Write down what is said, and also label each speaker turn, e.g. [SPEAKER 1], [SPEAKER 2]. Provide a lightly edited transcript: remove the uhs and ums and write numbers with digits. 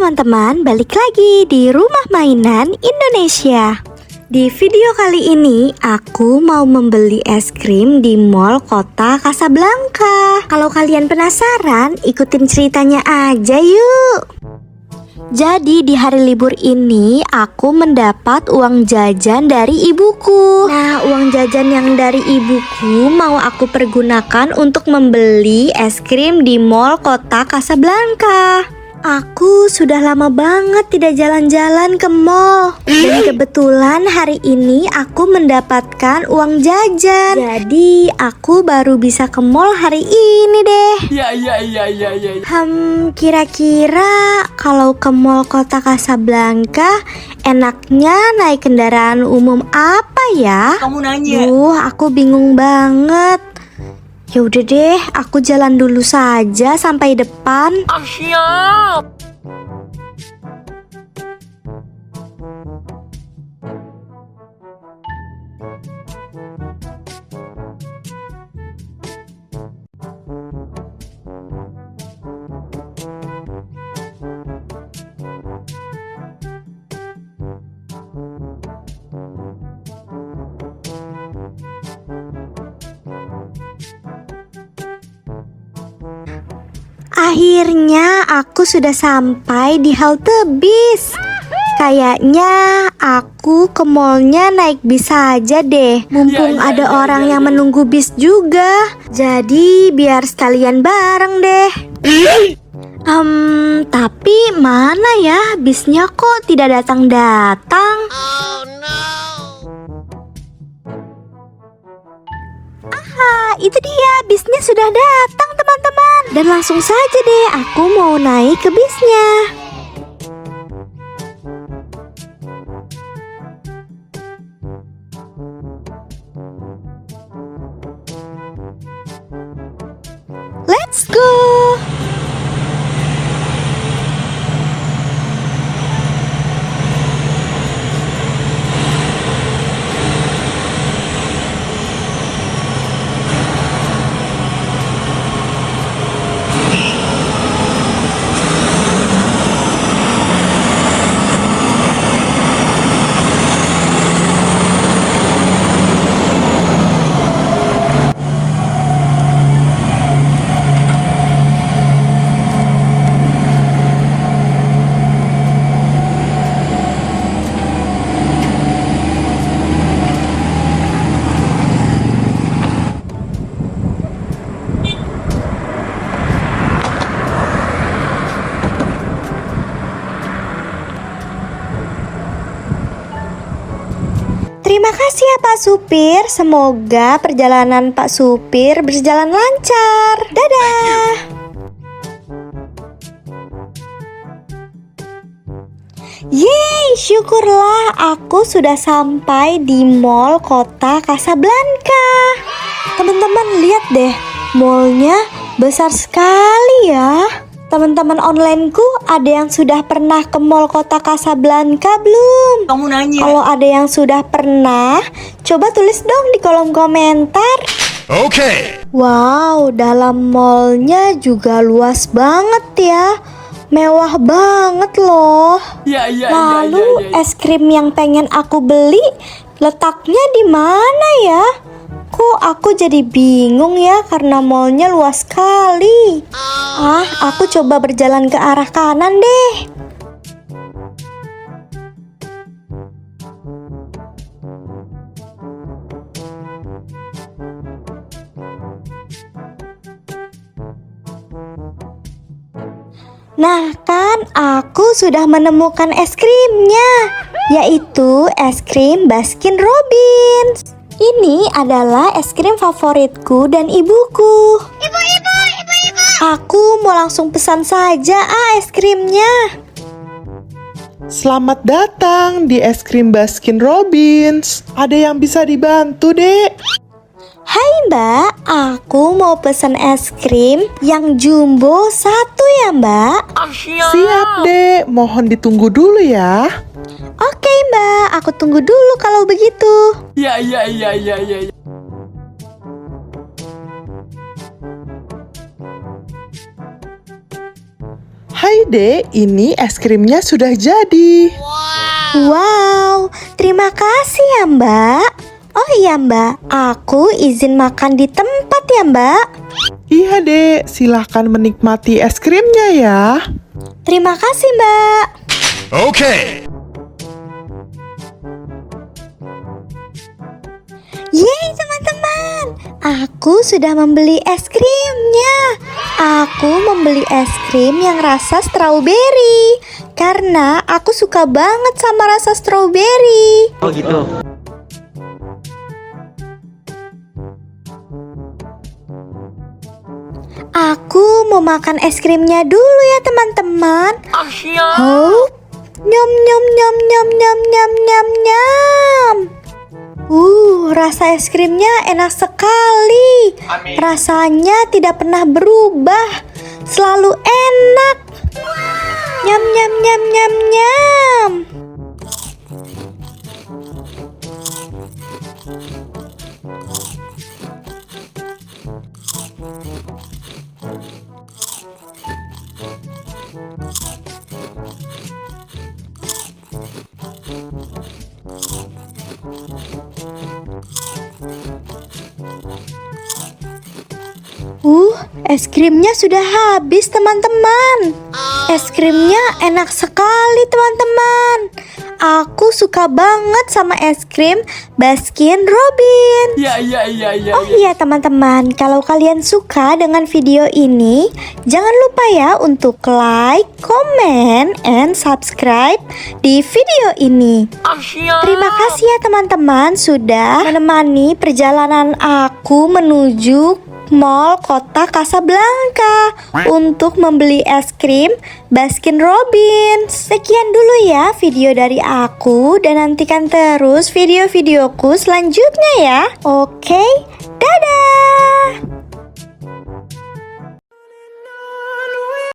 [SPEAKER 1] teman-teman, balik lagi di Rumah Mainan Indonesia. Di video kali ini aku mau membeli es krim di Mall Kota Kasablanka. Kalau kalian penasaran, ikutin ceritanya aja yuk. Jadi di hari libur ini aku mendapat uang jajan dari ibuku. Nah, uang jajan yang dari ibuku mau aku pergunakan untuk membeli es krim di Mall Kota Kasablanka. Aku sudah lama banget tidak jalan-jalan ke mall. Dan kebetulan hari ini aku mendapatkan uang jajan. Jadi aku baru bisa ke mall hari ini deh.
[SPEAKER 2] Iya.
[SPEAKER 1] Kira-kira kalau ke mall Kota Kasablanka enaknya naik kendaraan umum apa ya?
[SPEAKER 2] Kamu nanya.
[SPEAKER 1] Aku bingung banget. Ya udah deh, aku jalan dulu saja sampai depan.
[SPEAKER 2] Siap.
[SPEAKER 1] Akhirnya aku sudah sampai di halte bis. Kayaknya aku ke mallnya naik bis saja deh. Mumpung ada orang yang menunggu bis juga. Jadi biar sekalian bareng deh. Tapi mana ya bisnya kok tidak datang-datang? Itu dia, bisnya sudah datang teman-teman. Dan langsung saja deh aku mau naik ke bisnya. Let's go. Terima kasih ya Pak Supir. Semoga perjalanan Pak Supir berjalan lancar. Dadah. Yeay, syukurlah aku sudah sampai di Mall Kota Kasablanka. Teman-teman lihat deh, mallnya besar sekali ya. Teman-teman onlineku, ada yang sudah pernah ke Mall Kota Kasablanka belum?
[SPEAKER 2] Kamu nanya.
[SPEAKER 1] Kalau ada yang sudah pernah, coba tulis dong di kolom komentar.
[SPEAKER 3] Oke.
[SPEAKER 1] Wow, dalam mallnya juga luas banget ya. Mewah banget loh.
[SPEAKER 2] Iya.
[SPEAKER 1] Lalu es krim yang pengen aku beli letaknya di mana ya? Kok aku jadi bingung ya karena mallnya luas sekali. Aku coba berjalan ke arah kanan deh. Nah kan, aku sudah menemukan es krimnya, yaitu es krim Baskin Robbins. Ini adalah es krim favoritku dan ibuku. Ibu. Aku mau langsung pesan saja es krimnya.
[SPEAKER 4] Selamat datang di es krim Baskin Robbins. Ada yang bisa dibantu, Dek?
[SPEAKER 1] Hai Mbak, aku mau pesan es krim yang jumbo 1 ya Mbak.
[SPEAKER 4] Siap, Dek. Mohon ditunggu dulu ya.
[SPEAKER 1] Oke Mbak, aku tunggu dulu kalau begitu.
[SPEAKER 2] Iya.
[SPEAKER 4] Hai Dek, ini es krimnya sudah jadi.
[SPEAKER 1] Wow, terima kasih ya Mbak. Oh iya Mbak, aku izin makan di tempat ya Mbak.
[SPEAKER 4] Iya Dek, silahkan menikmati es krimnya ya.
[SPEAKER 1] Terima kasih Mbak.
[SPEAKER 3] Okay.
[SPEAKER 1] Yeay teman-teman, aku sudah membeli es krimnya. Aku membeli es krim yang rasa strawberry karena aku suka banget sama rasa strawberry.
[SPEAKER 5] Oh gitu.
[SPEAKER 1] Aku mau makan es krimnya dulu ya teman-teman.
[SPEAKER 2] Asia.
[SPEAKER 1] Oh, nyam nyam nyam nyam nyam nyam nyam nyam. Rasa es krimnya enak sekali. Rasanya tidak pernah berubah, selalu enak. Nyam nyam nyam nyam nyam. Es krimnya sudah habis teman-teman. Es krimnya enak sekali teman-teman. Aku suka banget sama es krim Baskin Robbins.
[SPEAKER 2] Iya.
[SPEAKER 1] Oh iya teman-teman, kalau kalian suka dengan video ini, jangan lupa ya untuk like, comment, and subscribe di video ini.
[SPEAKER 2] Asia.
[SPEAKER 1] Terima kasih ya teman-teman sudah menemani perjalanan aku menuju Mall Kota Casablanca untuk membeli es krim Baskin Robbins. Sekian dulu ya video dari aku dan nantikan terus video-videoku selanjutnya ya. Oke,